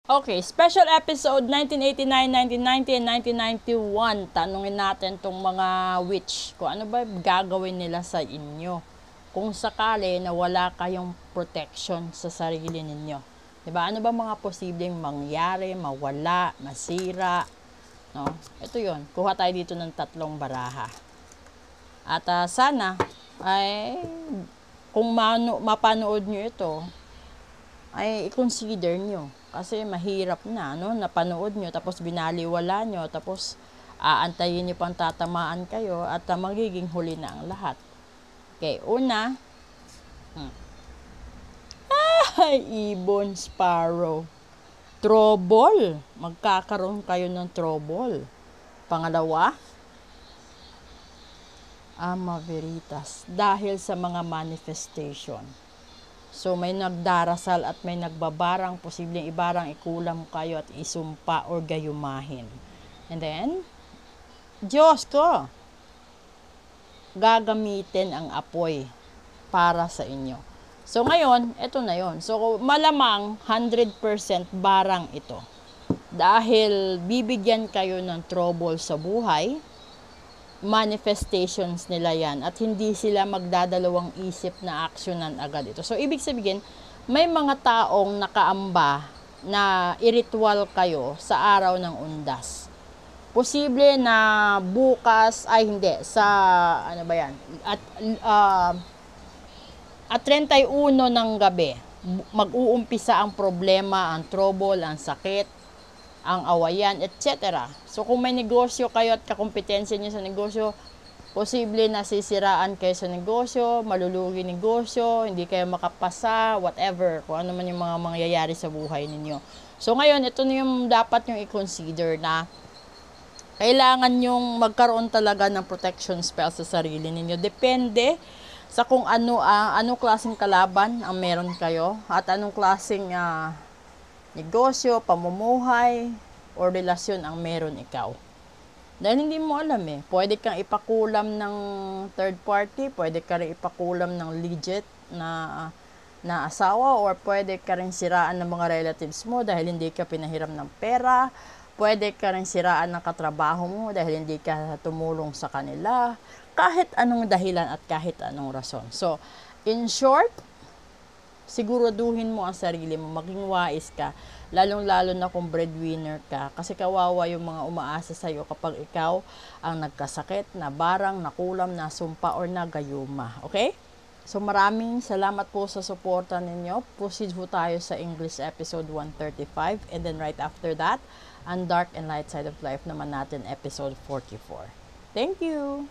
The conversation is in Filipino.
Okay, special episode 1989, 1990, and 1991. Tanungin natin tong mga witch kung ano ba gagawin nila sa inyo kung sakali na wala kayong protection sa sarili ninyo. Diba? Ano ba mga posibleng mangyari, mawala, masira? No? Ito yon. Kuha tayo dito ng 3 baraha. At sana ay kung mapanood nyo ito, ay i-consider nyo. Kasi mahirap na, no? Napanood nyo, tapos binaliwala nyo, tapos aantayin nyo pang tatamaan kayo, at magiging huli na ang lahat. Okay, una, ay, ibon, sparrow. Trouble. Magkakaroon kayo ng trouble. Pangalawa, ama veritas. Dahil sa mga manifestation. So, may nagdarasal at may nagbabarang, posibleng ibarang ikulam kayo at isumpa or gayumahin. And then, Diyos ko, gagamitin ang apoy para sa inyo. So, ngayon, ito na yon. So, malamang 100% barang ito. Dahil bibigyan kayo ng trouble sa buhay, manifestations nila yan at hindi sila magdadalawang isip na aksyonan agad ito. So, ibig sabihin, may mga taong nakaamba na iritual kayo sa araw ng undas. Posible na bukas, ay hindi, sa, ano ba yan, at 31 ng gabi, mag-uumpisa ang problema, ang trouble, ang sakit, ang awayan, etc. So, kung may negosyo kayo at kakompetensya niyo sa negosyo, posible na sisiraan kayo sa negosyo, malulugi negosyo, hindi kayo makapasa, whatever, kung ano man yung mga mangyayari sa buhay ninyo. So, ngayon, ito na yung dapat nyo i-consider na kailangan nyong magkaroon talaga ng protection spell sa sarili ninyo. Depende sa kung anong klaseng kalaban ang meron kayo at anong klaseng negosyo, pamumuhay, o relasyon ang meron ikaw. Dahil hindi mo alam eh. Pwede kang ipakulam ng third party, pwede ka rin ipakulam ng legit na asawa, or pwede ka rin siraan ng mga relatives mo dahil hindi ka pinahiram ng pera, pwede ka rin siraan ng katrabaho mo dahil hindi ka tumulong sa kanila, kahit anong dahilan at kahit anong rason. So, in short, siguraduhin mo ang sarili mo, maging wais ka, lalong-lalo na kung breadwinner ka, kasi kawawa yung mga umaasa sa'yo kapag ikaw ang nagkasakit, na barang, nakulam, nasumpa, or nagayuma. Okay? So, maraming salamat po sa suporta ninyo. Proceed po tayo sa English episode 135, and then right after that, ang Dark and Light Side of Life naman natin, episode 44. Thank you!